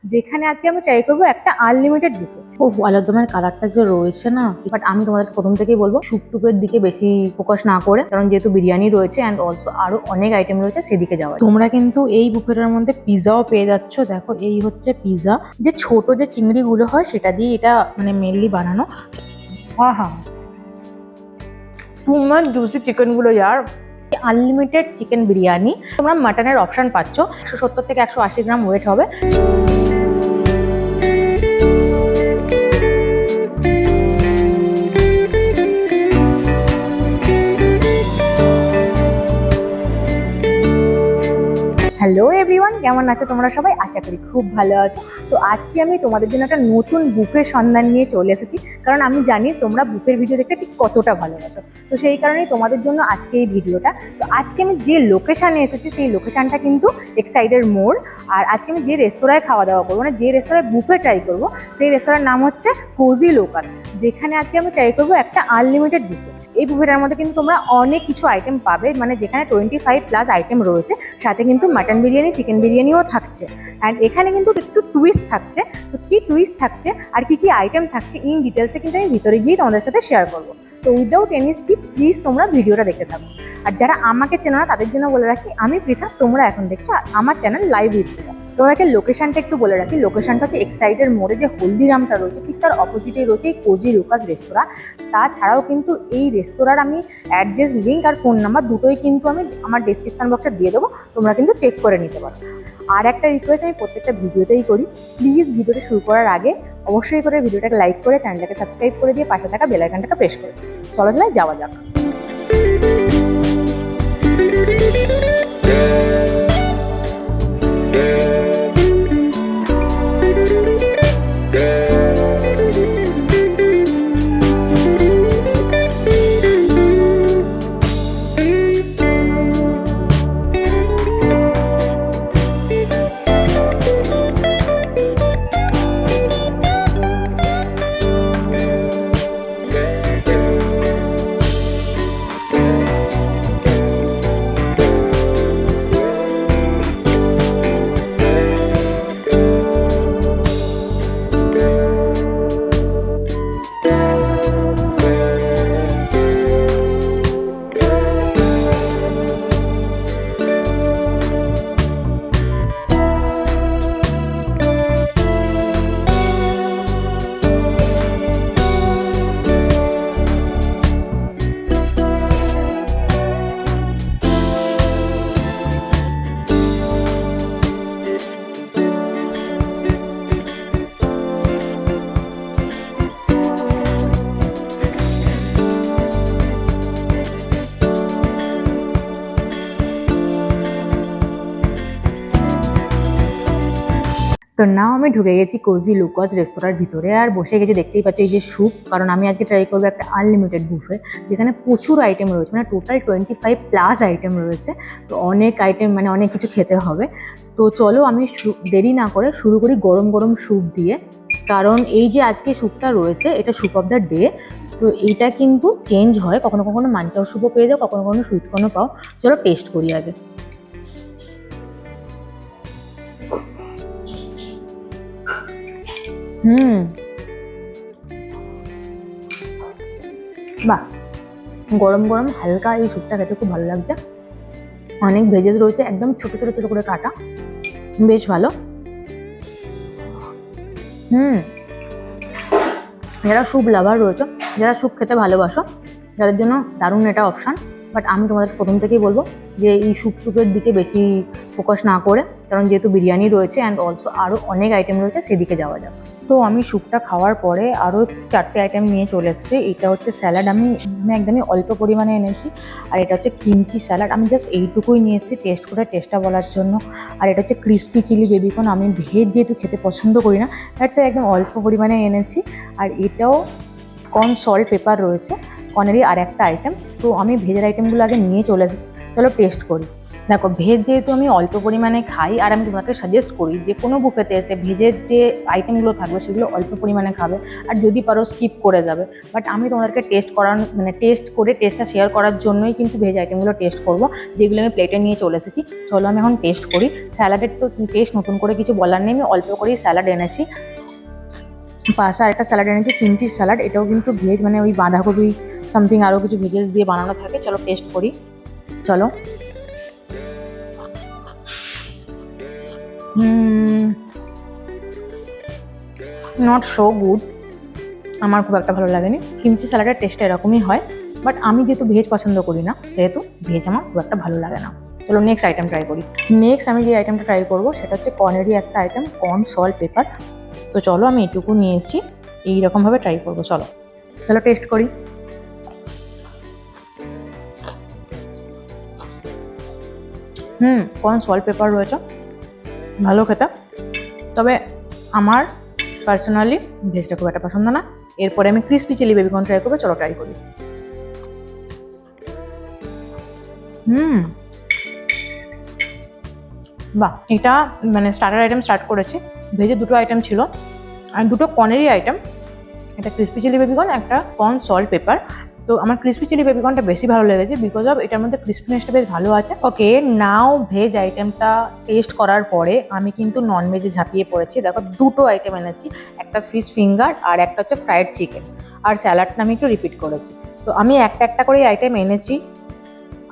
যেখানে আজকে আমি ট্রাই করবো একটা আনলিমিটেড বুফে। ও আলাদমের কালারটা যে রয়েছে না, বাট আমি তোমাদেরকে প্রথম থেকেই বলবো স্যুপ টুপের দিকে বেশি ফোকাস না করে, কারণ যেহেতু বিরিয়ানি রয়েছে অ্যান্ড অলসো আরো অনেক আইটেম রয়েছে সেদিকে যাওয়া। তোমরা কিন্তু এই বুফেটার মধ্যে পিৎজাও পেয়ে যাচ্ছ। দেখো এই হচ্ছে পিৎজা, যে ছোট যে চিংড়িগুলো হয় সেটা দিয়ে এটা মানে মেনলি বানানো। হ্যাঁ, তোমার জুসি চিকেন গুলো यार। আনলিমিটেড চিকেন বিরিয়ানি, তোমরা মাটনের অপশন পাচ্ছ। 170 থেকে 180 গ্রাম ওয়েট হবে। হ্যালো এভরিওয়ান, কেমন আছো তোমরা সবাই? আশা করি খুব ভালো আছো। তো আজকে আমি তোমাদের জন্য একটা নতুন বুফের সন্ধান নিয়ে চলে এসেছি, কারণ আমি জানি তোমরা বুফের ভিডিও দেখতে ঠিক কতটা ভালোবাসো। তো সেই কারণেই তোমাদের জন্য আজকে এই ভিডিওটা। তো আজকে আমি যে লোকেশানে এসেছি সেই লোকেশানটা কিন্তু এক্সাইডের মোড়। আর আজকে আমি যে রেস্তোরাঁয় খাওয়া দাওয়া করবো, মানে যে রেস্তোরাঁয় বুফে ট্রাই করবো, সেই রেস্তোরাঁর নাম হচ্ছে কোজি লোকাস, যেখানে আজকে আমি ট্রাই করবো একটা আনলিমিটেড বুফে। এই বুফেটার মধ্যে কিন্তু তোমরা অনেক কিছু আইটেম পাবে, মানে যেখানে 25+ আইটেম রয়েছে, সাথে কিন্তু মাটন বিরিয়ানি, চিকেন বিরিয়ানিও থাকছে। অ্যান্ড এখানে কিন্তু একটু টুইস্ট থাকছে। তো কী টুইস্ট থাকছে আর কী কী আইটেম থাকছে ইন ডিটেলসে কিন্তু আমি ভিতরে গিয়ে তোমাদের সাথে শেয়ার করবো। তো উইদাউট এনি স্কিপ প্লিজ তোমরা ভিডিওটা দেখতে থাকো। আর যারা আমাকে চেনো না তাদের জন্য বলে রাখি, আমি পৃথা, তোমরা এখন দেখছো আমার চ্যানেল লাইভ উইথ পৃথা। তোমাদেরকে লোকেশনটা একটু বলে রাখি। লোকেশনটা হচ্ছে এক্সাইডের মোড়ে যে হলদিরামটা রয়েছে ঠিক তার অপোজিটেই রয়েছে এই কোজি লোকাস রেস্তোরাঁ। তাছাড়াও কিন্তু এই রেস্তোরাঁর আমি অ্যাড্রেস, লিঙ্ক আর ফোন নাম্বার দুটোই কিন্তু আমি আমার ডেসক্রিপশন বক্সে দিয়ে দেবো, তোমরা কিন্তু চেক করে নিতে পারো। আর একটা রিকোয়েস্ট আমি প্রত্যেকটা ভিডিওতেই করি, প্লিজ ভিডিওটা শুরু করার আগে অবশ্যই করে ভিডিওটাকে লাইক করে চ্যানেলটাকে সাবস্ক্রাইব করে দিয়ে পাশে থাকা বেল আইকনটাকে প্রেস করে। চলো যাওয়া যাক। তো নাও আমি ঢুকে গেছি কোজি লোকাস রেস্তোরাঁর ভিতরে আর বসে গেছি। দেখতেই পাচ্ছ এই যে স্যুপ, কারণ আমি আজকে ট্রাই করবো একটা আনলিমিটেড বুফে, যেখানে প্রচুর আইটেম রয়েছে, মানে টোটাল 25+ আইটেম রয়েছে। তো অনেক আইটেম, মানে অনেক কিছু খেতে হবে। তো চলো আমি দেরি না করে শুরু করি গরম গরম স্যুপ দিয়ে, কারণ এই যে আজকে স্যুপটা রয়েছে এটা স্যুপ অফ দ্য ডে। তো এইটা কিন্তু চেঞ্জ হয়, কখনো কখনো মাঞ্চাও স্যুপও পেয়ে যাও, কখনো কখনো সুইট কর্নও পাও। চলো টেস্ট করি আগে। বাহ, গরম গরম হালকা এই স্যুপটা খেতে খুব ভালো লাগছে। অনেক ভেজেস রয়েছে, একদম ছোট ছোট ছোট করে কাটা, বেশ ভালো। যারা স্যুপ লাভার রয়েছে, যারা স্যুপ খেতে ভালোবাসো, যাদের জন্য দারুণ এটা অপশান। বাট আমি তোমাদের প্রথম থেকেই বলবো যে এই স্যুপ টুপের দিকে বেশি ফোকাস না করে, কারণ যেহেতু বিরিয়ানি রয়েছে অ্যান্ড অলসো আরও অনেক আইটেম রয়েছে সেদিকে যাওয়া যাবে। তো আমি স্যুপটা খাওয়ার পরে আরও 4টে আইটেম নিয়ে চলে এসেছি। এটা হচ্ছে স্যালাড, আমি একদমই অল্প পরিমাণে এনেছি। আর এটা হচ্ছে কিমচি স্যালাড, আমি জাস্ট এইটুকুই নিয়ে এসেছি টেস্ট করে, টেস্টটা বলার জন্য। আর এটা হচ্ছে ক্রিস্পি চিলি বেবিকর্ন, আমি ভেজ যেহেতু খেতে পছন্দ করি না, দ্যাটস একদম অল্প পরিমাণে এনেছি। আর এটাও কর্ন সল্ট পেপার রয়েছে, কর্নেরই আর একটা আইটেম। তো আমি ভেজের আইটেমগুলো আগে নিয়ে চলে এসেছি, চলো টেস্ট করি। দেখো ভেজ যেহেতু আমি অল্প পরিমাণে খাই, আর আমি তোমাকে সাজেস্ট করি যে কোনো বুফেতে এসে ভেজের যে আইটেমগুলো থাকবে সেগুলো অল্প পরিমাণে খাবে, আর যদি পারো স্কিপ করে যাবে। বাট আমি তোমাদেরকে টেস্ট করে টেস্টটা শেয়ার করার জন্যই কিন্তু ভেজ আইটেমগুলো টেস্ট করবো, যেগুলো আমি প্লেটে নিয়ে চলে এসেছি। চলো আমি এখন টেস্ট করি। স্যালাডের তো টেস্ট নতুন করে কিছু বলার নেই, আমি অল্প করেই স্যালাড এনেছি। পাশে আরেকটা স্যালাড এনেছি, কিমচি স্যালাড, এটাও কিন্তু ভেজ, মানে ওই বাঁধাকপি সামথিং আরও কিছু ভেজেস দিয়ে বানানো থাকে। চলো টেস্ট করি। চলো। নট সো গুড, আমার খুব একটা ভালো লাগেনি। কিমচি স্যালাডের টেস্টটা এরকমই হয়, বাট আমি যেহেতু ভেজ পছন্দ করি না সেহেতু ভেজ আমার খুব একটা ভালো লাগে না। চলো নেক্সট আইটেম ট্রাই করি। নেক্সট আমি যে আইটেমটা ট্রাই করবো সেটা হচ্ছে কর্নেরই একটা আইটেম, কর্ন সল্ট পেপার। তো চলো আমি এইটুকু নিয়ে এসেছি, এইরকমভাবে ট্রাই করবো। চলো চলো টেস্ট করি। কর্ন সল্ট পেপার রয়েছে, ভালো খেতে। তবে আমার পার্সোনালি ভেজটা খুব একটা পছন্দ না। এরপরে আমি ক্রিসপি চিলি বেবিকর্ন ট্রাই করবো। চলো ট্রাই করি। বাহ, এটা মানে স্টার্টার আইটেম স্টার্ট করেছি। ভেজে দুটো আইটেম ছিল, আর দুটো কর্নেরই আইটেম, একটা ক্রিসপি চিলি বেবিকর্ন, একটা কর্ন সল্ট পেপার। তো আমার ক্রিসপি চিলি বেবিকর্নটা বেশি ভালো লেগেছে বিকজ অফ এটার মধ্যে ক্রিসপিনেসটা বেশ ভালো আছে। ওকে, নাও ভেজ আইটেমটা টেস্ট করার পরে আমি কিন্তু নন ভেজে ঝাঁপিয়ে পড়েছি। দেখো দুটো আইটেম এনেছি, একটা ফিশ ফিঙ্গার আর একটা হচ্ছে ফ্রাইড চিকেন, আর স্যালাডটা আমি একটু রিপিট করেছি। তো আমি একটা একটা করে আইটেম এনেছি।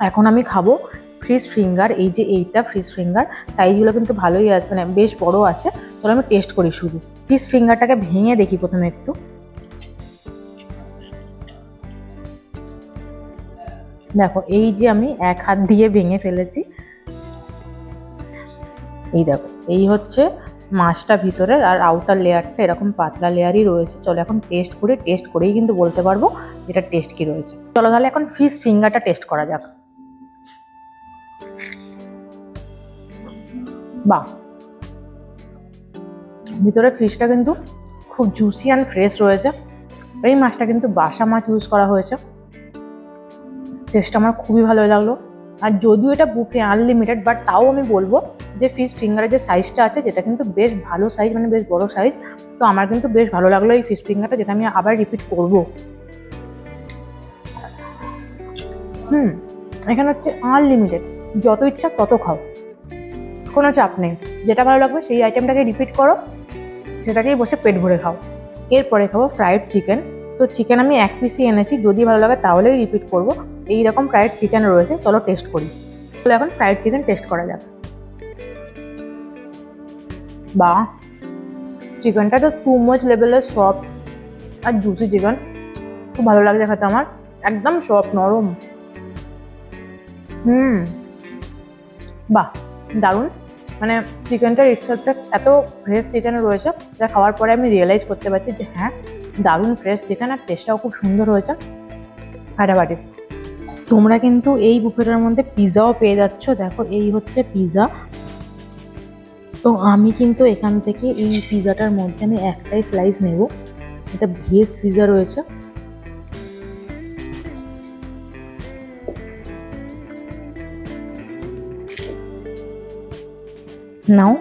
এখন আমি খাবো ফিশ ফিঙ্গার। এই যে এইটা ফিশ ফিঙ্গার, সাইজগুলো কিন্তু ভালোই আছে, মানে বেশ বড় আছে। চলো আমি টেস্ট করি শুধু। ফিশ ফিঙ্গারটাকে ভেঙে দেখি প্রথমে একটু। দেখো এই যে আমি এক হাত দিয়ে ভেঙে ফেলেছি। এই দেখো, এই হচ্ছে মাছটা ভিতরের, আর আউটার লেয়ারটা এরকম পাতলা লেয়ারই রয়েছে। চলো এখন টেস্ট করি, টেস্ট করেই কিন্তু বলতে পারবো এটা টেস্ট কি রয়েছে। চলো তাহলে এখন ফিশ ফিঙ্গারটা টেস্ট করা যাক। বাহ, ভিতরে ফিশটা কিন্তু খুব জুসি অ্যান্ড ফ্রেশ রয়েছে। এই মাছটা কিন্তু বাসা মাছ ইউজ করা হয়েছে। টেস্টটা আমার খুবই ভালো লাগলো। আর যদিও এটা বুফে আনলিমিটেড, বাট তাও আমি বলবো যে ফিশ ফিঙ্গারের যে সাইজটা আছে, যেটা কিন্তু বেশ ভালো সাইজ, মানে বেশ বড় সাইজ। তো আমার কিন্তু বেশ ভালো লাগলো এই ফিশ ফিঙ্গারটা, যেটা আমি আবার রিপিট করবো। এখানে হচ্ছে আনলিমিটেড, যত ইচ্ছা তত খাও, কোনো চাপ নেই। যেটা ভালো লাগবে সেই আইটেমটাকে রিপিট করো, সেটাকেই বসে পেট ভরে খাও। এরপরে খাবো ফ্রাইড চিকেন। তো চিকেন আমি এক পিসই এনেছি, যদি ভালো লাগে তাহলেই রিপিট করবো। এইরকম ফ্রাইড চিকেন রয়েছে, চলো টেস্ট করি। তাহলে এখন ফ্রাইড চিকেন টেস্ট করা যাক। বাহ, চিকেনটা তো টু মাচ লেভেলের সফট আর জুসি চিকেন, খুব ভালো লাগছে খেতে আমার, একদম সফট নরম। বাহ, দারুণ। মানে চিকেনটার ইটসেলফটা এত ফ্রেশ চিকেন রয়েছে, যা খাওয়ার পরে আমি রিয়েলাইজ করতে পারছি যে হ্যাঁ, দারুণ ফ্রেশ চিকেন, আর টেস্টটাও খুব সুন্দর হয়েছে, ফাটাফাটি। তোমরা কিন্তু এই বুফেটার মধ্যে পিৎজাও পেয়ে যাচ্ছ। দেখো এই হচ্ছে পিৎজা। তো আমি কিন্তু এখান থেকে এই পিৎজাটার মধ্যে আমি একটাই স্লাইস নেব। এটা ভেজ পিৎজা রয়েছে। নাও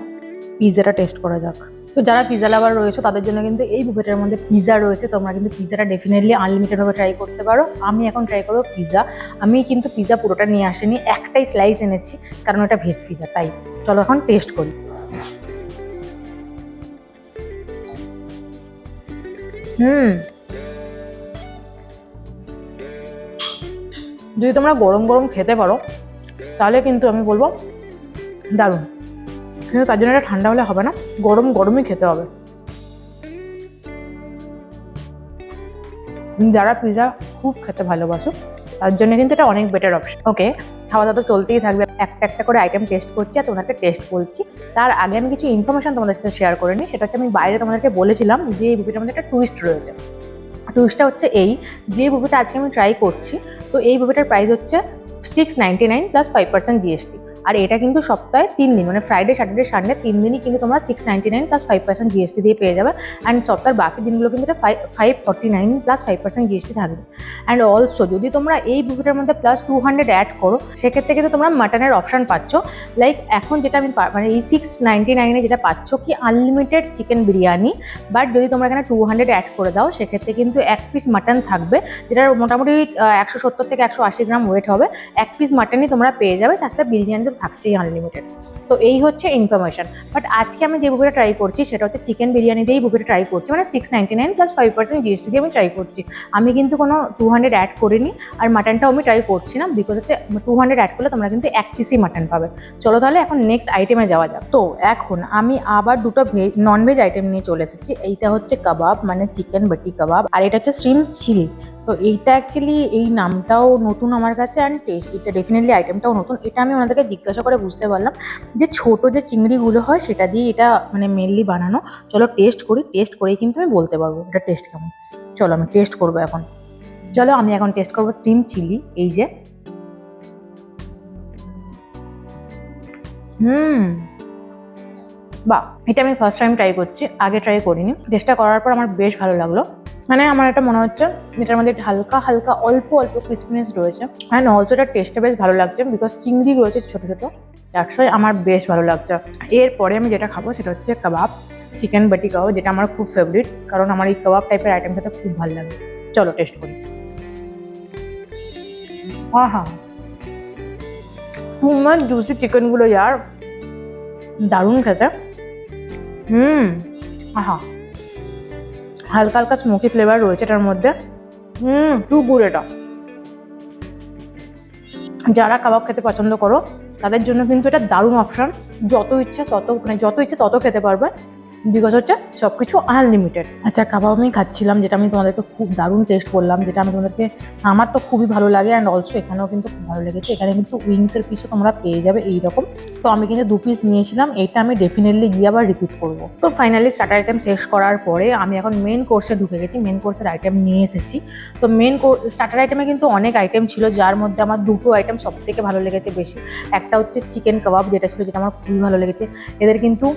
পিৎজাটা টেস্ট করা যাক। তো যারা পিৎজা লাভার রয়েছে তাদের জন্য কিন্তু এই বুফেটার মধ্যে পিৎজা রয়েছে। তোমরা কিন্তু পিৎজাটা ডেফিনেটলি আনলিমিটেডভাবে ট্রাই করতে পারো। আমি এখন ট্রাই করবো পিৎজা। আমি কিন্তু পিৎজা পুরোটা নিয়ে আসিনি, একটাই স্লাইস এনেছি, কারণ এটা ভেজ পিৎজা তাই। চলো এখন টেস্ট করি। যদি তোমরা গরম গরম খেতে পারো তাহলে কিন্তু আমি বলবো দারুণ, কিন্তু তার জন্য এটা ঠান্ডা হলে হবে না, গরম গরমই খেতে হবে। যারা পিৎজা খুব খেতে ভালোবাসো তার জন্য কিন্তু এটা অনেক বেটার অপশন। ওকে, খাওয়া দাওয়া তো চলতেই থাকবে, একটা একটা করে আইটেম টেস্ট করছি আর তোমাদেরকে টেস্ট বলছি। তার আগে আমি কিছু ইনফরমেশন তোমাদের সাথে শেয়ার করে নিই। সেটা হচ্ছে আমি বাইরে তোমাদেরকে বলেছিলাম যে এই বুফেটার মধ্যে একটা টুইস্ট রয়েছে। টুইস্টটা হচ্ছে এই, যে বুফেটা আজকে আমি ট্রাই করছি, তো এই বুফেটার প্রাইস হচ্ছে 699 প্লাস 5% GST। আর এটা কিন্তু সপ্তাহে 3 দিন, মানে ফ্রাইডে স্যাটারডে সানডে 3 দিনই কিন্তু তোমরা 699 প্লাস 5% জিএসটি দিয়ে পেয়ে যাবে। অ্যান্ড সপ্তাহের বাকি দিনগুলো কিন্তু এটা 549 প্লাস 5% জিএসটি থাকবে। অ্যান্ড অলসো যদি তোমরা এই বুফেটার মধ্যে প্লাস 200 অ্যাড করো, সেক্ষেত্রে কিন্তু তোমরা মাটনের অপশান পাচ্ছ। লাইক এখন যেটা আমি মানে এই 699 যেটা পাচ্ছ কি আনলিমিটেড চিকেন বিরিয়ানি, বাট যদি তোমরা এখানে 200 অ্যাড করে দাও সেক্ষেত্রে কিন্তু 1 পিস মাটন থাকবে, যেটার মোটামুটি 170 থেকে 180 গ্রাম ওয়েট হবে। 1 পিস মাটনই তোমরা পেয়ে যাবে, তার সাথে বিরিয়ানি তো থাকছেই আনলিমিটেড। তো এই হচ্ছে ইনফরমেশন। বাট আজকে আমি যে বুফেটা ট্রাই করছি সেটা হচ্ছে চিকেন বিরিয়ানি দিয়েই বুফেটা ট্রাই করছি, মানে 699 প্লাস 5% জিএসটি দিয়ে আমি ট্রাই করছি। আমি কিন্তু কোনো 200 অ্যাড করিনি, আর মাটনটাও আমি ট্রাই করছি না, বিকজ হচ্ছে 200 অ্যাড করলে তোমরা কিন্তু 1 পিসই মাটন পাবে। চলো তাহলে এখন নেক্সট আইটেমে যাওয়া যাক। তো এখন আমি আবার দুটো ননভেজ আইটেম নিয়ে চলে এসেছি। এইটা হচ্ছে কাবাব, মানে চিকেন বাটি কাবাব, আর এটা হচ্ছে শ্রিম্প চিলি। তো এইটা অ্যাকচুয়ালি এই নামটাও নতুন আমার কাছে, অ্যান্ড টেস্ট এটা ডেফিনেটলি আইটেমটাও নতুন। এটা আমি ওনাদেরকে জিজ্ঞাসা করে বুঝতে পারলাম যে ছোটো যে চিংড়িগুলো হয় সেটা দিয়ে এটা মানে মেনলি বানানো। চলো টেস্ট করি, টেস্ট করেই কিন্তু আমি বলতে পারবো এটা টেস্ট কেমন। চলো আমি টেস্ট করবো এখন। চলো আমি এখন টেস্ট করবো স্টিম চিলি। এই যে বাহ, এটা আমি ফার্স্ট টাইম ট্রাই করছি, আগে ট্রাই করিনি। টেস্টটা করার পর আমার বেশ ভালো লাগলো। মানে আমার এটা মনে হচ্ছে এটার মধ্যে হালকা হালকা অল্প অল্প ক্রিসপিনেস রয়েছে, অ্যান্ড অলসো এটার টেস্টটা বেশ ভালো লাগছে বিকজ চিংড়ি রয়েছে ছোটো ছোটো, দ্যাটস ওয়াই আমার বেশ ভালো লাগছে। এরপরে আমি যেটা খাবো সেটা হচ্ছে কাবাব, চিকেন বাটি কাবাব, যেটা আমার খুব ফেভারিট, কারণ আমার এই কাবাব টাইপের আইটেম খেতে খুব ভালো লাগে। চলো টেস্ট করি। আহা, টু মাচ জুসি চিকেনগুলো ইয়ার, দারুণ খেতে। আহা, হালকা হালকা স্মোকি ফ্লেভার রয়েছে এটার মধ্যে। টু গুড এটা। যারা কাবাব খেতে পছন্দ করো তাদের জন্য কিন্তু এটা দারুণ অপশন। যত ইচ্ছে তত খেতে পারবে, বিকজ হচ্ছে সব কিছু আনলিমিটেড। আচ্ছা, কাবাব আমি খাচ্ছিলাম, যেটা আমি তোমাদেরকে খুব দারুণ টেস্ট করলাম, যেটা আমি তোমাদেরকে আমার তো খুবই ভালো লাগে, অ্যান্ড অলসো এখানেও কিন্তু খুব ভালো লেগেছে। এখানে কিন্তু উইংসের পিসও তোমরা পেয়ে যাবে এইরকম। তো আমি কিন্তু 2 পিস নিয়েছিলাম, এটা আমি ডেফিনেটলি গিয়ে আবার রিপিট করবো। তো ফাইনালি স্টার্টার আইটেম শেষ করার পরে আমি এখন মেন কোর্সে ঢুকে গেছি, মেন কোর্সের আইটেম নিয়ে এসেছি। তো স্টার্টার আইটেমে কিন্তু অনেক আইটেম ছিল, যার মধ্যে আমার দুটো আইটেম সব থেকে ভালো লেগেছে বেশি। একটা হচ্ছে চিকেন কাবাব, যেটা ছিল, যেটা আমার খুবই ভালো লেগেছে। এদের কিন্তু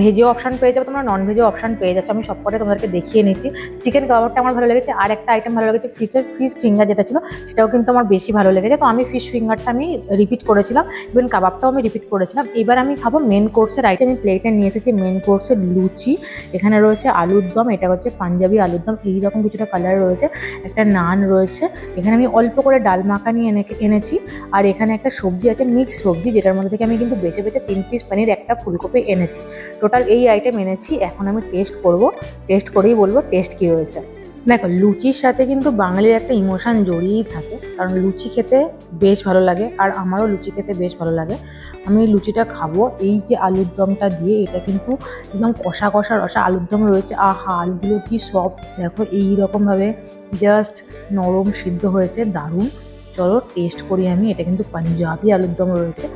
ভেজেও অপশান পেয়ে যাবে, তোমরা নন ভেজেও অপশান পেয়ে যাচ্ছ, আমি সবকটাই তোমাদেরকে দেখিয়ে নিয়েছি। চিকেন কাবাবটা আমার ভালো লেগেছে, আর একটা আইটেম ভালো লেগেছে ফিশ ফিঙ্গার যেটা ছিল, সেটাও কিন্তু আমার বেশি ভালো লেগেছে। তো আমি ফিশ ফিঙ্গারটা আমি রিপিট করেছিলাম, ইভেন কাবাবটাও আমি রিপিট করেছিলাম। এবার আমি খাবো মেন কোর্সের আইটেম। আমি প্লেটে নিয়ে এসেছি মেন কোর্সের লুচি, এখানে রয়েছে আলুর দম, এটা হচ্ছে পাঞ্জাবি আলুর দম, এইরকম কিছুটা কালার রয়েছে, একটা নান রয়েছে, এখানে আমি অল্প করে ডাল মাখানি এনেছি, আর এখানে একটা সবজি আছে মিক্স সবজি, যেটার মধ্যে থেকে আমি কিন্তু বেছে বেছে 3 পিস পনির, একটা ফুলকপি এনেছি। টোটাল এই আইটেম এনেছি। এখন আমি টেস্ট করব, টেস্ট করেই বলবো টেস্ট কী হয়েছে। দেখো, লুচির সাথে কিন্তু বাঙালির একটা ইমোশন জড়িয়েই থাকে, কারণ লুচি খেতে বেশ ভালো লাগে, আর আমারও লুচি খেতে বেশ ভালো লাগে। আমি লুচিটা খাবো। এই যে আলুর দমটা দিয়ে, এটা কিন্তু একদম কষা কষা রসা আলুর দম রয়েছে। আহা, আলুগুলো কি সফট দেখো, এইরকমভাবে জাস্ট নরম সিদ্ধ হয়েছে, দারুণ। চলো টেস্ট করি আমি। এটা কিন্তু পাঞ্জাবি আলুর দম রয়েছে,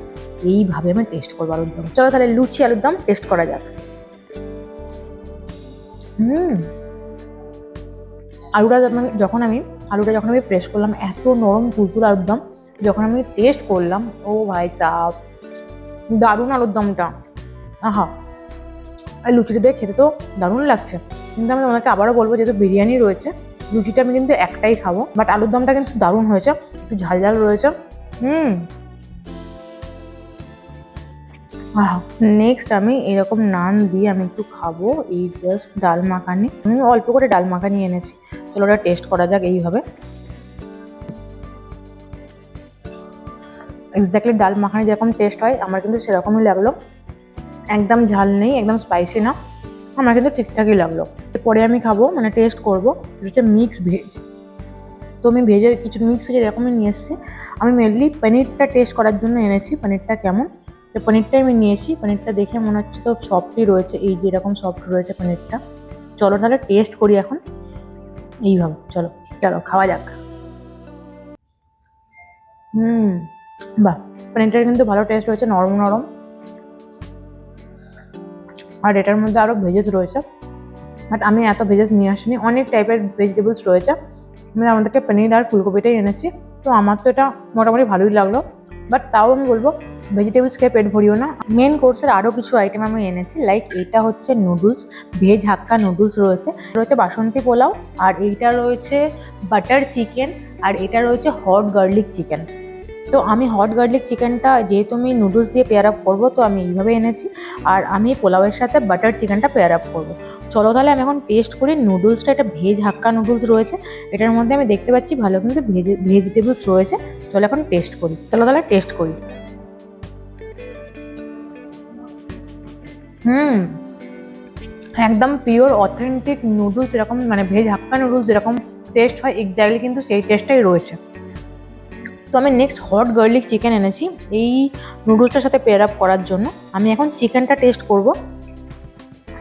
এইভাবে আমি টেস্ট করবো আলুর দম। চলো তাহলে লুচি আলুর দম টেস্ট করা যাক। আলুটা যখন আমি প্রেস করলাম, এত নরম তুলতুল আলুর দম। যখন আমি টেস্ট করলাম, ও ভাই সাব, দারুণ আলুর দমটা। আহা, আর লুচিটা দিয়ে খেতে তো দারুণ লাগছে। কিন্তু আমি তোমাকে আবারও বলবো, যেহেতু বিরিয়ানি রয়েছে, লুচিটা আমি কিন্তু একটাই খাবো, বাট আলুর দমটা কিন্তু দারুণ হয়েছে, একটু ঝাল ঝাল রয়েছে। নেক্সট আমি এরকম নান দিয়ে আমি একটু খাবো, এই জাস্ট ডাল মাখানি। আমি অল্প করে ডাল মাখানি এনেছি, চলো ওটা টেস্ট করা যাক এইভাবে। এক্স্যাক্টলি ডাল মাখানি যেরকম টেস্ট হয় আমার কিন্তু সেরকমই লাগলো, একদম ঝাল নেই, একদম স্পাইসি না, আমার কিন্তু ঠিকঠাকই লাগলো। এরপরে আমি খাবো, মানে টেস্ট করবো, হচ্ছে মিক্স ভেজ। তো আমি ভেজের কিছু মিক্স ভেজ এরকমই নিয়ে এসেছি। আমি মেনলি পনিরটা টেস্ট করার জন্য এনেছি, পনিরটা কেমন। তো পনিরটাই আমি নিয়েছি, পনিরটা দেখে মনে হচ্ছে তো সফটই রয়েছে, এই যে এরকম সফট রয়েছে পনিরটা। চলো তাহলে টেস্ট করি এখন এইভাবে। চলো চলো খাওয়া যাক। বাহ, পনিরটার কিন্তু ভালো টেস্ট রয়েছে, নরম নরম, আর এটার মধ্যে আরও ভেজেস রয়েছে, বাট আমি এত ভেজেস নিয়ে আসিনি, অনেক টাইপের ভেজিটেবলস রয়েছে। আমি আমাদেরকে পনির আর ফুলকপিটাই এনেছি। তো আমার তো এটা মোটামুটি ভালোই লাগলো। বাট তাও আমি বলবো ভেজিটেবলস খেয়ে পেট ভরিও না। মেন কোর্সের আরও কিছু আইটেম আমি এনেছি, লাইক এটা হচ্ছে নুডলস, ভেজ হাক্কা নুডলস রয়েছে, রয়েছে বাসন্তী পোলাও, আর এইটা রয়েছে বাটার চিকেন, আর এটা রয়েছে হট গার্লিক চিকেন। তো আমি হট গার্লিক চিকেনটা যেহেতু আমি নুডলস দিয়ে পেয়ার আপ করবো, তো আমি এইভাবে এনেছি, আর আমি পোলাওয়ের সাথে বাটার চিকেনটা পেয়ার আপ করবো। চলো তাহলে আমি এখন টেস্ট করি নুডলসটা। এটা ভেজ হাক্কা নুডলস রয়েছে, এটার মধ্যে আমি দেখতে পাচ্ছি ভালো কিন্তু ভেজিটেবলস রয়েছে। চলো এখন টেস্ট করি, চলো তাহলে টেস্ট করি। একদম পিওর অথেন্টিক নুডলস, যেরকম মানে ভেজ হাক্কা নুডলস যেরকম টেস্ট হয় এক্স্যাক্টলি কিন্তু সেই টেস্টটাই রয়েছে। তো আমি নেক্সট হট গার্লিক চিকেন এনেছি এই নুডলসের সাথে পেয়ার আপ করার জন্য। আমি এখন চিকেনটা টেস্ট করব।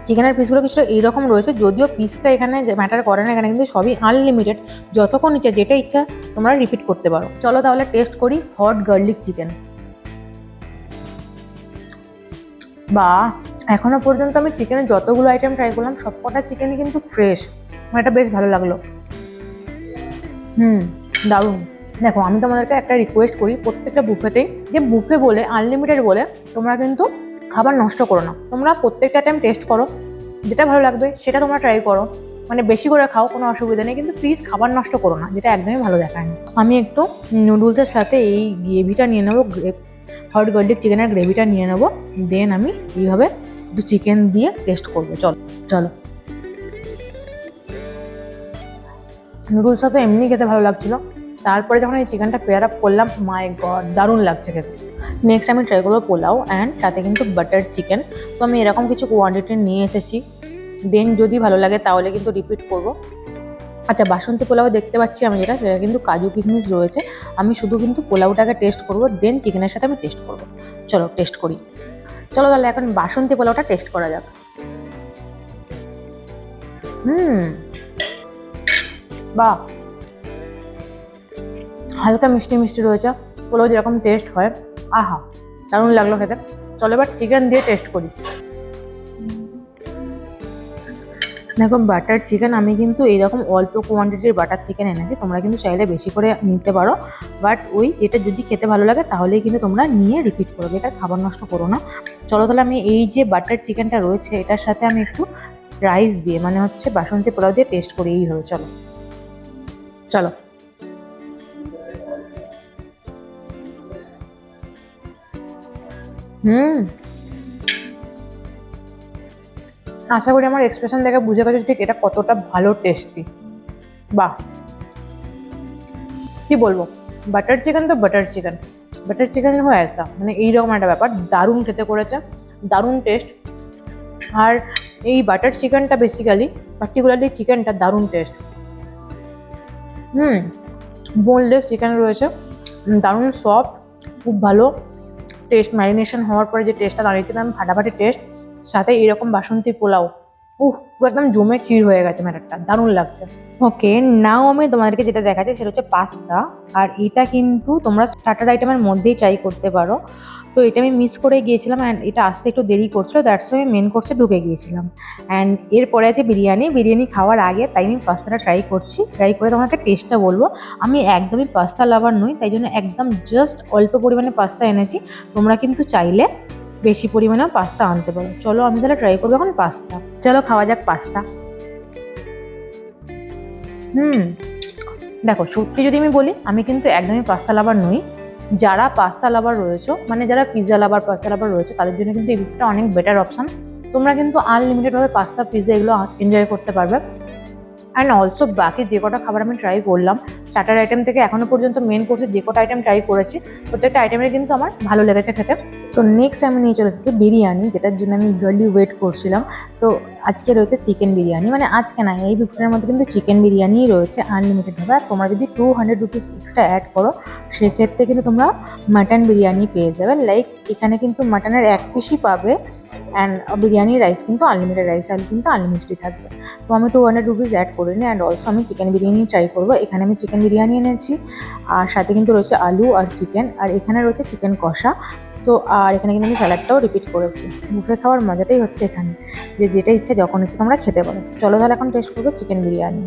চিকেনের পিসগুলো কিছুটা এইরকম রয়েছে, যদিও পিসটা এখানে ম্যাটার করে না, এখানে কিন্তু সবই আনলিমিটেড, যতক্ষণ ইচ্ছা যেটা ইচ্ছা তোমরা রিপিট করতে পারো। চলো তাহলে টেস্ট করি হট গার্লিক চিকেন। বা এখনো পর্যন্ত আমি চিকেনের যতগুলো আইটেম ট্রাই করলাম সবকটা চিকেনই কিন্তু ফ্রেশ, আমার এটা বেশ ভালো লাগলো। দারুণ। দেখো আমি তোমাদেরকে একটা রিকোয়েস্ট করি, প্রত্যেকটা বুফেতেই, যে বুফে বলে আনলিমিটেড বলে তোমরা কিন্তু খাবার নষ্ট করো না। তোমরা প্রত্যেকটা আইটেম টেস্ট করো, যেটা ভালো লাগবে সেটা তোমরা ট্রাই করো, মানে বেশি করে খাও, কোনো অসুবিধা নেই, কিন্তু প্লিজ খাবার নষ্ট করো না, যেটা একদমই ভালো দেখায় না। আমি একটু নুডলসের সাথে এই গ্রেভিটা নিয়ে নেবো, হট গার্লিক চিকেনের গ্রেভিটা নিয়ে নেবো, দেন আমি এইভাবে একটু চিকেন দিয়ে টেস্ট করবো। চলো চলো। নুডলসটা তো এমনি খেতে ভালো লাগছিলো, তারপরে যখন এই চিকেনটা পেয়ার আপ করলাম, মাই গড দারুণ লাগছে খেতে। নেক্সট আমি ট্রাই করবো পোলাও অ্যান্ড সাথে কিন্তু বাটার চিকেন। তো আমি এরকম কিছু কোয়ান্টিটি নিয়ে এসেছি, দেন যদি ভালো লাগে তাহলে কিন্তু রিপিট করবো। আচ্ছা, বাসন্তী পোলাও দেখতে পাচ্ছি আমি যেটা, সেটা কিন্তু কাজু কিশমিশ রয়েছে। আমি শুধু কিন্তু পোলাওটাকে টেস্ট করবো, দেন চিকেনের সাথে আমি টেস্ট করবো। চলো টেস্ট করি। চলো তাহলে এখন বাসন্তী পোলাওটা টেস্ট করা যাক। বাহ, হালকা মিষ্টি মিষ্টি রয়েছে, পোলাও যেরকম টেস্ট হয়, আহা দারুণ লাগলো খেতে। চলো এবার চিকেন দিয়ে টেস্ট করি। দেখো বাটার চিকেন, আমি কিন্তু এইরকম অল্প কোয়ান্টিটির বাটার চিকেন এনেছি, তোমরা কিন্তু চাইলে বেশি করে নিতে পারো, বাট ওই যেটা যদি খেতে ভালো লাগে তাহলেই কিন্তু তোমরা নিয়ে রিপিট করবে, এটা খাবার নষ্ট করো না। চলো তাহলে আমি এই যে বাটার চিকেনটা রয়েছে এটার সাথে আমি একটু রাইস দিয়ে, মানে হচ্ছে বাসন্তী পোলাও দিয়ে টেস্ট করি এইভাবে। চলো চলো। আশা করি আমার এক্সপ্রেশন দেখে বুঝে গেছো ঠিক এটা কতটা ভালো টেস্টি। বাহ, কি বলবো, বাটার চিকেন তো বাটার চিকেন, বাটার চিকেন হয় আসা, মানে এইরকম একটা ব্যাপার, দারুণ খেতে করেছে, দারুণ টেস্ট। আর এই বাটার চিকেনটা বেসিক্যালি পার্টিকুলারলি চিকেনটা দারুণ টেস্ট। বোনলেস চিকেন রয়েছে, দারুণ সফট, খুব ভালো টেস্ট। ম্যারিনেশন হওয়ার পরে যে টেস্টটা দাঁড়িয়েছিলাম, ফাটাফাটি টেস্ট, সাথে এরকম বাসন্তী পোলাও, পুরো একদম জমে ক্ষীর হয়ে গেছে ম্যাটারটা, দারুণ লাগছে। ওকে, নাও আমি তোমাদেরকে যেটা দেখাচ্ছি সেটা হচ্ছে পাস্তা, আর এটা কিন্তু তোমরা স্টার্টার আইটেমের মধ্যেই ট্রাই করতে পারো। তো এটা আমি মিস করে গিয়েছিলাম অ্যান্ড এটা আসতে একটু দেরি করছিলো, দ্যাটস ওয়াই আমি মেন কোর্সে ঢুকে গিয়েছিলাম। অ্যান্ড এরপরে আছে বিরিয়ানি খাওয়ার আগে তাই আমি পাস্তাটা ট্রাই করছি, ট্রাই করে তোমাকে টেস্টটা বলবো। আমি একদমই পাস্তা লাভার নই, তাই জন্য একদম জাস্ট অল্প পরিমাণে পাস্তা এনেছি, তোমরা কিন্তু চাইলে বেশি পরিমাণে পাস্তা আনতে পারো। চলো আমি তাহলে ট্রাই করবো এখন পাস্তা। চলো খাওয়া যাক পাস্তা। দেখো সত্যি যদি আমি বলি, আমি কিন্তু একদমই পাস্তা লাভার নই। যারা পাস্তা লাভার রয়েছে, মানে যারা পিৎজা লাভার পাস্তা লাভার রয়েছে, তাদের জন্য কিন্তু এই বুকটা অনেক বেটার অপশান। তোমরা কিন্তু আনলিমিটেডভাবে পাস্তা পিৎজা এগুলো এনজয় করতে পারবে। অ্যান্ড অলসো বাকি যে কটা খাবার আমি ট্রাই করলাম, স্টার্টার আইটেম থেকে এখনো পর্যন্ত মেন কোর্সে যে কটা আইটেম ট্রাই করেছি, প্রত্যেকটা আইটেমের কিন্তু আমার ভালো লেগেছে খেতে। তো নেক্সট আমি নিয়ে চলে এসেছি বিরিয়ানি, যেটার জন্য আমি ইগারলি ওয়েট করছিলাম। তো আজকে রয়েছে চিকেন বিরিয়ানি, মানে আজকে না, এই বুফের মধ্যে কিন্তু চিকেন বিরিয়ানিই রয়েছে আনলিমিটেডভাবে। আর তোমরা যদি 200 রুপিস এক্সট্রা অ্যাড করো, সেক্ষেত্রে কিন্তু তোমরা মাটন বিরিয়ানি পেয়ে যাবে। লাইক এখানে কিন্তু মাটনের এক পিসই পাবে, অ্যান্ড বিরিয়ানি রাইস কিন্তু আনলিমিটেড, রাইস কিন্তু আনলিমিটেডই থাকবে। তো আমি 200 রুপিস অ্যাড করে নিই। অ্যান্ড অলসো আমি চিকেন বিরিয়ানি ট্রাই করবো। এখানে আমি চিকেন বিরিয়ানি এনেছি, আর সাথে কিন্তু রয়েছে আলু আর চিকেন, আর এখানে রয়েছে চিকেন কষা। তো তো আর এখানে কিন্তু আমি স্যালাডটাও রিপিট করেছি। বুফে খাওয়ার মজাটাই হচ্ছে এখানে, যে যেটা ইচ্ছে যখন ইচ্ছে তোমরা খেতে পারো। চলো তাহলে এখন টেস্ট করবো চিকেন বিরিয়ানি।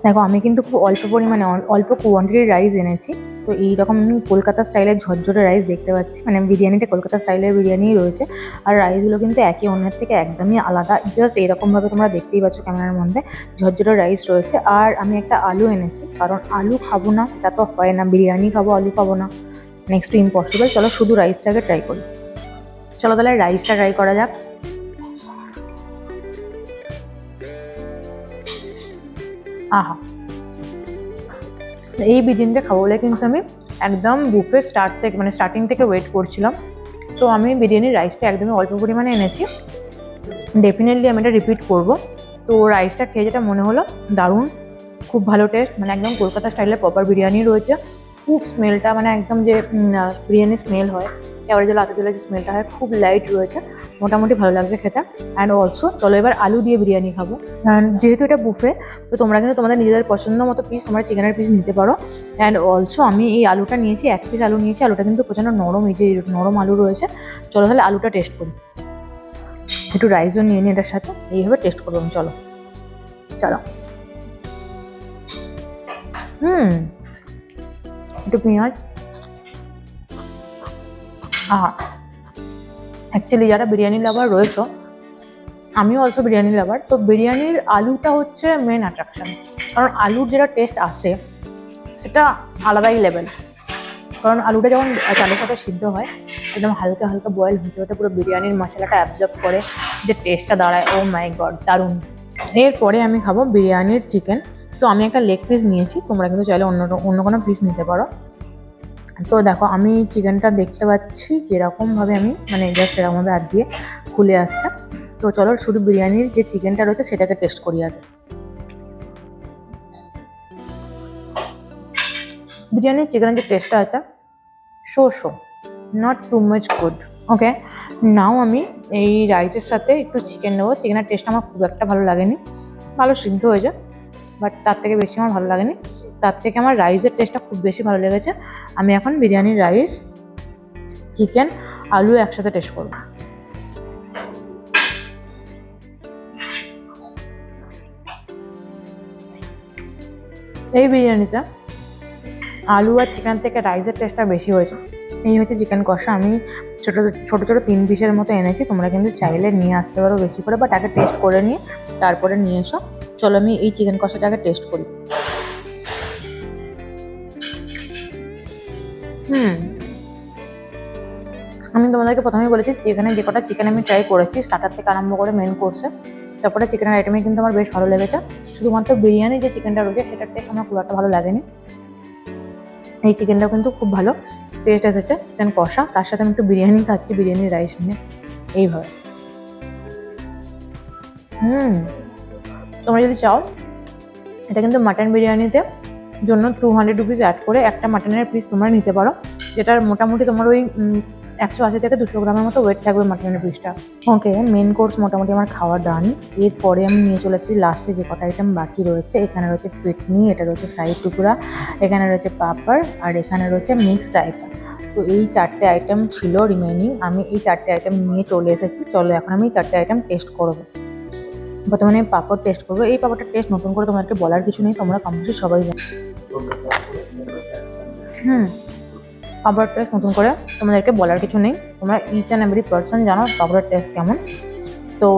দেখো আমি কিন্তু খুব অল্প পরিমাণে অল্প কোয়ান্টিটির রাইস এনেছি। তো এইরকম আমি কলকাতা স্টাইলের ঝরঝরে রাইস দেখতে পাচ্ছি, মানে বিরিয়ানিটা কলকাতা স্টাইলের বিরিয়ানিই রয়েছে। আর রাইসগুলো কিন্তু একে অন্যের থেকে একদমই আলাদা, জাস্ট এরকমভাবে তোমরা দেখতেই পাচ্ছ ক্যামেরার মধ্যে ঝরঝরে রাইস রয়েছে। আর আমি একটা আলু এনেছি, কারণ আলু খাবো না সেটা তো হয় না, বিরিয়ানি খাবো আলু খাবো না, নেক্সট টু ইম্পসিবল। চলো শুধু রাইসটাকে ট্রাই করি। চলো তাহলে রাইসটা ট্রাই করা যাক। আহা, এই বিরিয়ানিটা খাবো বলে কিন্তু আমি একদম বুফে স্টার্টিং থেকে ওয়েট করছিলাম। তো আমি বিরিয়ানির রাইসটা একদমই অল্প পরিমাণে এনেছি, ডেফিনেটলি আমি এটা রিপিট করবো। তো রাইসটা খেয়ে যেটা মনে হলো দারুণ, খুব ভালো টেস্ট, মানে একদম কলকাতা স্টাইলের প্রপার বিরিয়ানি রয়েছে। খুব স্মেলটা মানে একদম যে বিরিয়ানির স্মেল হয়, এবারে যে লাতে দিলে যে স্মেলটা হয়, খুব লাইট রয়েছে, মোটামুটি ভালো লাগছে খেতে। অ্যান্ড অলসো চলো এবার আলু দিয়ে বিরিয়ানি খাবো। অ্যান্ড যেহেতু এটা বুফে, তো তোমরা কিন্তু তোমাদের নিজেদের পছন্দ মতো পিস তোমরা চিকেনের পিস নিতে পারো। অ্যান্ড অলসো আমি এই আলুটা নিয়েছি, 1 পিস আলু নিয়েছি। আলুটা কিন্তু প্রচণ্ড নরম, এই যে নরম আলু রয়েছে। চলো তাহলে আলুটা টেস্ট করি, একটু রাইসও নিয়ে নিই এটার সাথে, এইভাবে টেস্ট করবো আমি। চলো চলো একটু পেঁয়াজ। অ্যাকচুয়ালি যারা বিরিয়ানি লাভার রয়েছে, আমিও অলসো বিরিয়ানি লাভার, তো বিরিয়ানির আলুটা হচ্ছে মেন অ্যাট্রাকশন। কারণ আলুর যেটা টেস্ট আসে সেটা আলাদাই লেভেল। কারণ আলুটা যখন চালের সাথে সিদ্ধ হয়, একদম হালকা হালকা বয়েল হতে হতে পুরো বিরিয়ানির মশলাটা অ্যাবজর্ব করে যে টেস্টটা দাঁড়ায়, ও মাই গড দারুণ। এরপরে আমি খাবো বিরিয়ানির চিকেন। তো আমি একটা লেগ পিস নিয়েছি, তোমরা কিন্তু চাইলে অন্য কোনো পিস নিতে পারো। তো দেখো আমি চিকেনটা দেখতে পাচ্ছি যেরকমভাবে আমি মানে জাস্ট এরকমভাবে হাত দিয়ে খুলে আসছে। তো চলো শুধু বিরিয়ানির যে চিকেনটা রয়েছে সেটাকে টেস্ট করি আগে। বিরিয়ানির চিকেনের যে টেস্টটা আছে, so not too much good. Okay, now আমি এই রাইসের সাথে একটু চিকেন নেবো। চিকেনের টেস্ট আমার খুব একটা ভালো লাগেনি, ভালো সিদ্ধ হয়েছে, বাট তার থেকে বেশি আমার ভালো লাগেনি। তার থেকে আমার রাইসের টেস্টটা খুব বেশি ভালো লেগেছে। আমি এখন বিরিয়ানির রাইস, চিকেন, আলু একসাথে টেস্ট করবো। এই বিরিয়ানিতে আলু আর চিকেন থেকে রাইসের টেস্টটা বেশি হয়েছে। এই হচ্ছে চিকেন কষা, আমি ছোটো ছোটো 3 পিসের মতো এনেছি। তোমরা কিন্তু চাইলে নিয়ে আসতে পারো বেশি করে, বাট আগে টেস্ট করে নিয়ে তারপরে নিয়ে এসো। চলো আমি এই চিকেন কষাটাকে টেস্ট করি। আমি তোমাদেরকে প্রথমেই বলেছি এখানে যে কটা চিকেন আমি ট্রাই করেছি, স্টার্টার থেকে আরম্ভ করে মেন কোর্সে, তারপরে চিকেনের আইটেমে কিন্তু আমার বেশ ভালো লেগেছে। শুধুমাত্র বিরিয়ানি যে চিকেনটা রয়েছে সেটার টেস্ট আমার খুব একটা ভালো লাগেনি। এই চিকেনটাও কিন্তু খুব ভালো টেস্ট এসেছে, চিকেন কষা, তার সাথে আমি একটু বিরিয়ানি খাচ্ছি, বিরিয়ানির রাইস নিয়ে এইভাবে। তোমরা যদি চাও এটা কিন্তু মাটন বিরিয়ানিতে জন্য 200 রুপিস অ্যাড করে একটা মাটনের পিস তোমরা নিতে পারো, যেটার মোটামুটি তোমার ওই 180 থেকে 200 গ্রামের মতো ওয়েট থাকবে মাটনের পিসটা। ওকে, মেন কোর্স মোটামুটি আমার খাওয়া ডান। এরপরে আমি নিয়ে চলে এসেছি লাস্টে যে কটা আইটেম বাকি রয়েছে। এখানে রয়েছে ফিটনি, এটা রয়েছে সাইড টুকরা, এখানে রয়েছে পাপড়, আর এখানে রয়েছে মিক্সড আইটেম। তো এই 4টে আইটেম ছিল রিমেনিং, আমি এই 4টে আইটেম নিয়ে চলে এসেছি। চলো এখন আমি এই 4টে আইটেম টেস্ট করবো। প্রথমে আমি পাপড় টেস্ট করবো। এই পাপড়টার টেস্ট নতুন করে তোমাদেরকে বলার কিছু নেই, তোমরা কমপ্লিট সবাই জানো। পাপড়ের টেস্ট নতুন করে তোমাদেরকে বলার কিছু নেই, তোমরা ইচ অ্যান্ড এভরি পার্সন জানো পাপড়ের টেস্ট কেমন। তো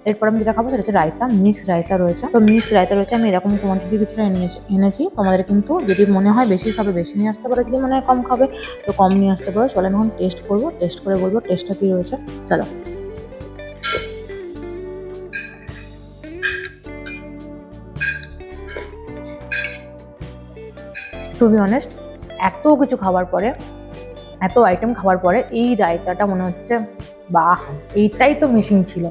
এরপর আমি যেটা খাবো সেটা হচ্ছে রায়তা, মিক্সড রায়তা রয়েছে। তো মিক্সড রায়তা রয়েছে, আমি এরকম কোয়ান্টিটির ভিতরে এনেছি। তোমাদের কিন্তু যদি মনে হয় বেশি খাবে বেশি নিয়ে আসতে পারো, যদি মনে হয় কম খাবে তো কম নিয়ে আসতে পারো। চলো আমি এখন টেস্ট করবো, টেস্ট করে বলবো টেস্টটা কী রয়েছে। চলো টু বি অনেস্ট, এত কিছু খাওয়ার পরে, এত আইটেম খাওয়ার পরে এই রায়তাটা মনে হচ্ছে বাহ, এইটাই তো মিসিং ছিল।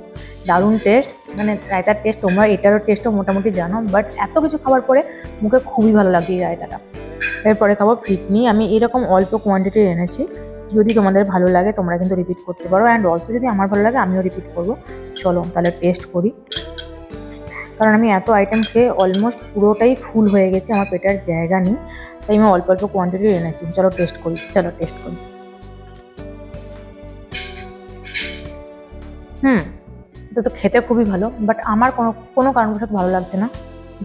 দারুণ টেস্ট, মানে রায়তার টেস্ট তোমরা এটারও টেস্টও মোটামুটি জানো, বাট এত কিছু খাওয়ার পরে মুখে খুবই ভালো লাগছে এই রায়তাটা। এরপরে খাবো ফিটনি, আমি এরকম অল্প কোয়ান্টিটির এনেছি। যদি তোমাদের ভালো লাগে তোমরা কিন্তু রিপিট করতে পারো, অ্যান্ড অলসো যদি আমার ভালো লাগে আমিও রিপিট করবো। চলো তাহলে টেস্ট করি, কারণ আমি এত আইটেম খেয়ে অলমোস্ট পুরোটাই ফুল হয়ে গেছে, আমার পেটের জায়গা নেই, তাই আমি অল্প অল্প কোয়ান্টিটি এনেছি। চলো টেস্ট করি। এটা তো খেতে খুবই ভালো, বাট আমার কোনো কোনো কারণবশত ভালো লাগছে না।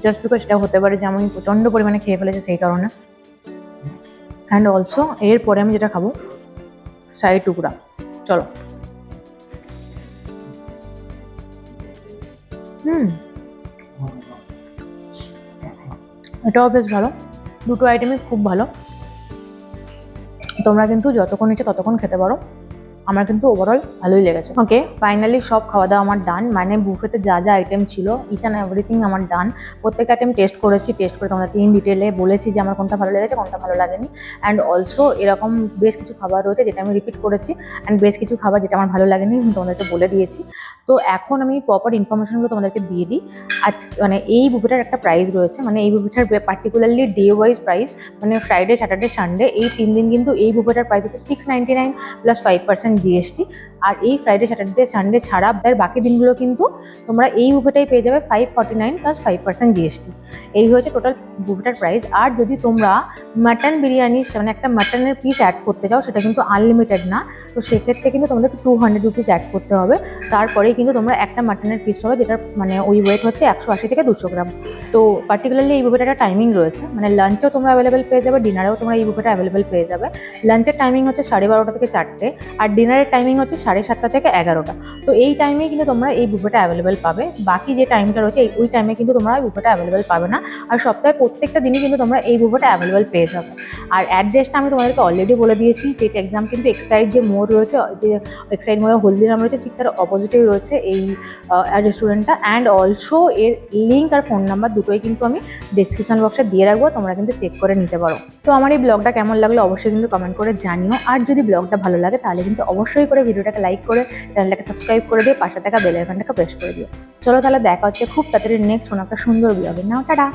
জাস্ট বিকজ এটা হতে পারে যে আমি প্রচণ্ড পরিমাণে খেয়ে ফেলেছি সেই কারণে। অ্যান্ড অলসো এরপরে আমি যেটা খাবো শাহী টুকরা। চলো। এটাও বেশ ভালো, দুটো আইটেমই খুব ভালো। তোমরা কিন্তু যতক্ষণ ইচ্ছে ততক্ষণ খেতে পারো, আমার কিন্তু ওভারঅল ভালোই লেগেছে। ওকে, ফাইনালি সব খাওয়া দাওয়া আমার ডান। মানে বুফেতে যা যা আইটেম ছিল ইচ অ্যান্ড এভরিথিং আমার ডান। প্রত্যেক আইটেম টেস্ট করেছি, টেস্ট করে তোমরা ডিটেলে বলেছি যে আমার কোনটা ভালো লেগেছে কোনটা ভালো লাগেনি। অ্যান্ড অলসো এরকম বেশ কিছু খাবার রয়েছে যেটা আমি রিপিট করেছি, অ্যান্ড বেশ কিছু খাবার যেটা আমার ভালো লাগেনি আমি তোমাদেরকে বলে দিয়েছি। তো এখন আমি প্রপার ইনফরমেশনগুলো তোমাদেরকে দিয়ে দিই। আজ মানে এই বুফেটার একটা প্রাইস রয়েছে, মানে এই বুফেটার পার্টিকুলারলি ডে ওয়াইজ প্রাইস, মানে ফ্রাইডে, স্যাটারডে, সানডে এই 3 দিন কিন্তু এই বুফেটার প্রাইস হচ্ছে 699 প্লাস 5% জিএসটি। আর এই ফ্রাইডে, স্যাটারডে, সানডে ছাড়া বাকি দিনগুলো কিন্তু তোমরা এই বুফেটাই পেয়ে যাবে 549 প্লাস 5% জিএসটি। এই হয়েছে টোটাল বুফেটার প্রাইস। আর যদি তোমরা মাটন বিরিয়ানি মানে একটা মাটনের পিস অ্যাড করতে চাও, সেটা কিন্তু আনলিমিটেড না, তো সেক্ষেত্রে কিন্তু তোমাদের 200 রুপিস অ্যাড করতে হবে। তারপরেই কিন্তু তোমরা একটা মাটনের পিস পাবে, যেটার মানে ওই ওয়েট হচ্ছে 180 থেকে 200 গ্রাম। তো পার্টিকুলারলি এই বুফেটার একটা টাইমিং রয়েছে, মানে লাঞ্চেও তোমরা অ্যাভেলেবেল পেয়ে যাবে, ডিনারেও তোমরা এই বুফেটা অ্যাভেলেবেল পেয়ে যাবে। লাঞ্চের টাইমিং হচ্ছে 12:30 থেকে 4টে, আর ডিনারের টাইমিং হচ্ছে 7:30 থেকে 11টা। তো এই টাইমেই কিন্তু তোমরা এই বুফেটা অ্যাভেলেবেল পাবে। বাকি যে টাইমটা রয়েছে ওই টাইমে কিন্তু তোমরা এই বুফেটা অ্যাভেলেবেল পাবে না। আর সপ্তাহে প্রত্যেকটা দিনই কিন্তু তোমরা এই বুফেটা অ্যাভেলেবেল পেয়ে যাবে। আর অ্যাড্রেসটা আমি তোমাদেরকে অলরেডি বলে দিয়েছি, যে একদম কিন্তু এক্সাইড যে মোড় রয়েছে, যে এক্সাইড মোড়ে হলদিরাম রয়েছে, ঠিক তার অপোজিটেই রয়েছে এই রেস্টুরেন্টটা। অ্যান্ড অলসো এর লিঙ্ক আর ফোন নাম্বার দুটোই কিন্তু আমি ডেসক্রিপশন বক্সে দিয়ে রাখবো, তোমরা কিন্তু চেক করে নিতে পারো। তো আমার এই ব্লগটা কেমন লাগলো অবশ্যই কিন্তু কমেন্ট করে জানিও। আর যদি ব্লগটা ভালো লাগে তাহলে কিন্তু অবশ্যই করে ভিডিওটাকে লাইক করে চ্যানেলটাকে সাবস্ক্রাইব করে দিয়ে পাশে থাকা বেল আইকনটাকে প্রেস করে দিও। চলো তাহলে দেখা হচ্ছে খুব তাড়াতাড়ি নেক্সট কোনো একটা সুন্দর ব্লগে। নাও টাটা।